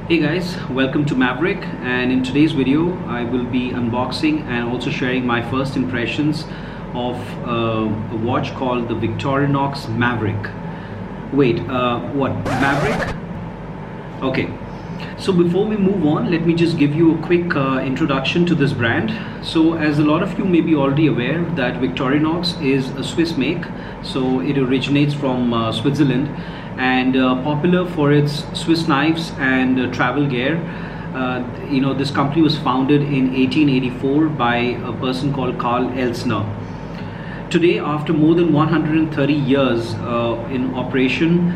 Hey guys, welcome to Maverick, and in today's video I will be unboxing and also sharing my first impressions of a watch called the Victorinox Maverick. Wait, what? Maverick? Okay, so before we move on, let me just give you a quick introduction to this brand. So as a lot of you may be already aware that Victorinox is a Swiss make, so it originates from Switzerland and popular for its Swiss knives and travel gear. This company was founded in 1884 by a person called Carl Elsner. Today, after more than 130 years in operation,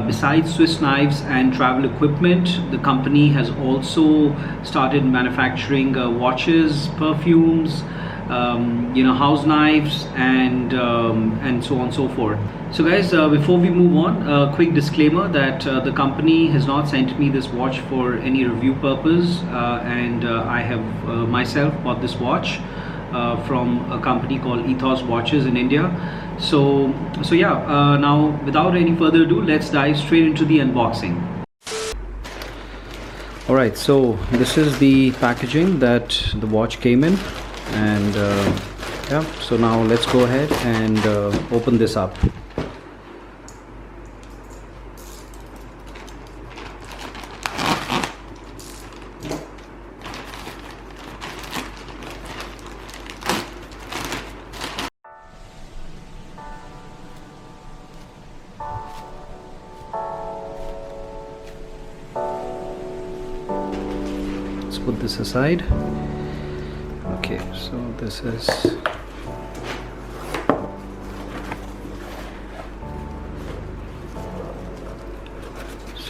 besides Swiss knives and travel equipment, the company has also started manufacturing watches, perfumes, house knives, and so on and so forth. So guys, before we move on, a quick disclaimer that the company has not sent me this watch for any review purpose, and I have myself bought this watch from a company called Ethos Watches in India. So yeah, now without any further ado, let's dive straight into the unboxing. Alright, so this is the packaging that the watch came in, and yeah, so now let's go ahead and open this up. Let's put this aside. Okay, so this is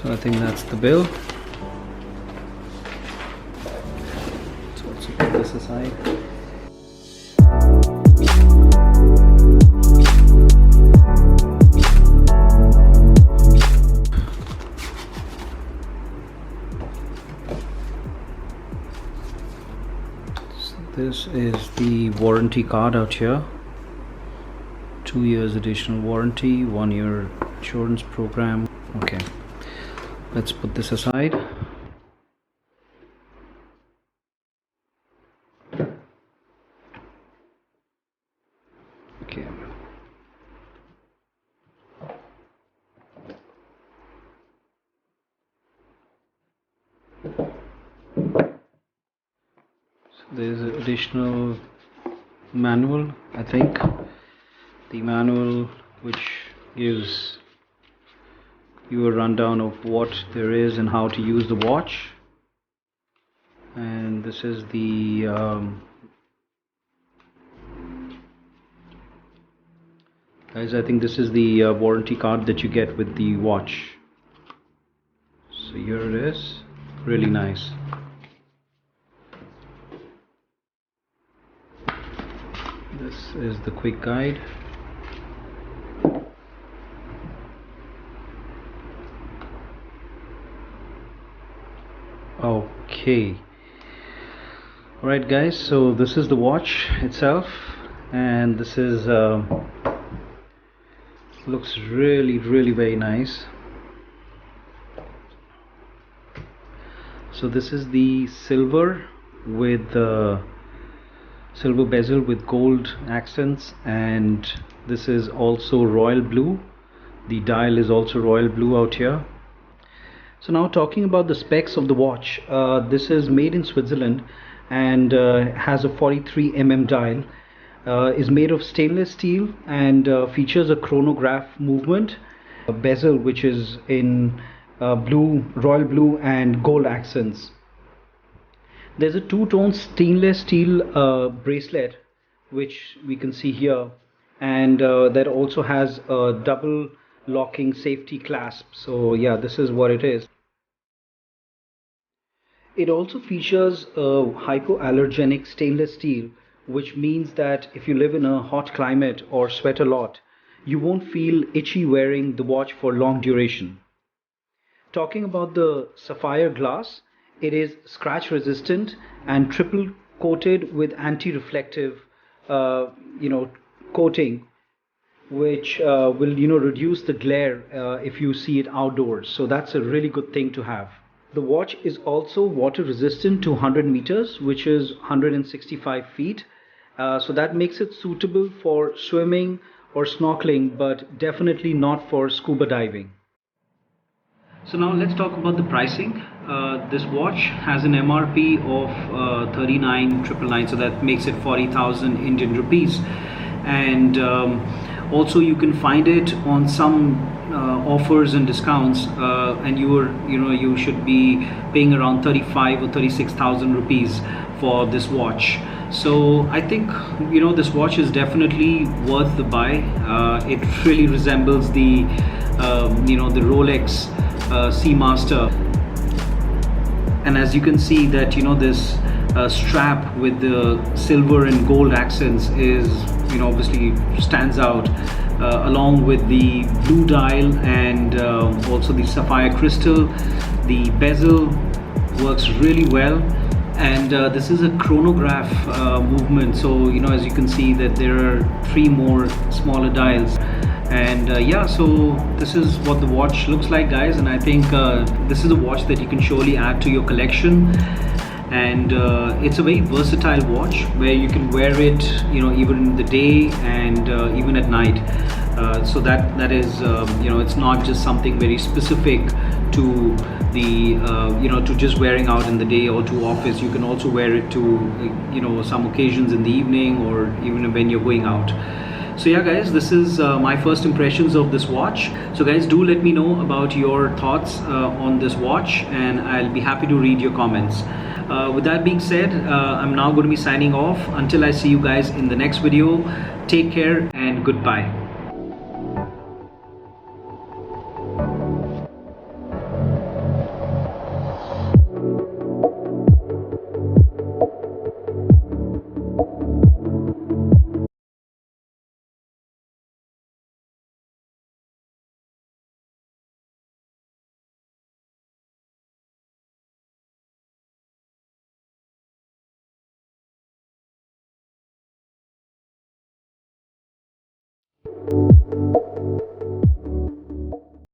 I think that's the bill. Let's also put this aside. This is the warranty card out here. 2 years additional warranty, 1 year insurance program. Okay, let's put this aside. Okay. There's an additional manual, I think. The manual which gives you a rundown of what there is and how to use the watch. And this is the guys, I think this is the warranty card that you get with the watch. So here it is, really nice. This is the quick guide. Okay, alright guys, so this is the watch itself, and this is looks really very nice. So this is the silver with silver bezel with gold accents, and this is also royal blue. The dial is also royal blue out here. So now talking about the specs of the watch, this is made in Switzerland and has a 43 mm dial, is made of stainless steel, and features a chronograph movement, a bezel which is in blue, royal blue and gold accents. There's a two-tone stainless steel bracelet which we can see here, and that also has a double locking safety clasp. So yeah, this is what it is. It also features a hypoallergenic stainless steel, which means that if you live in a hot climate or sweat a lot, you won't feel itchy wearing the watch for long duration. Talking about the sapphire glass, it is scratch resistant and triple coated with anti-reflective coating, which will reduce the glare if you see it outdoors. So that's a really good thing to have. The watch is also water resistant to 100 meters, which is 165 feet. So that makes it suitable for swimming or snorkeling, but definitely not for scuba diving. So now let's talk about the pricing. This watch has an MRP of 39,999, so that makes it 40,000 Indian rupees. And also you can find it on some offers and discounts, and you should be paying around 35 or 36,000 rupees for this watch. So I think this watch is definitely worth the buy. It really resembles the the Rolex Seamaster, and as you can see that this strap with the silver and gold accents is obviously stands out, along with the blue dial and also the sapphire crystal. The bezel works really well, and this is a chronograph movement, so as you can see that there are 3 more smaller dials. And yeah, so this is what the watch looks like, guys, and I think this is a watch that you can surely add to your collection. And it's a very versatile watch where you can wear it even in the day and even at night. So that is it's not just something very specific to the to just wearing out in the day or to office. You can also wear it to some occasions in the evening, or even when you're going out. So yeah, guys, this is my first impressions of this watch. So guys, do let me know about your thoughts on this watch, and I'll be happy to read your comments. With that being said, I'm now going to be signing off. Until I see you guys in the next video, take care and goodbye.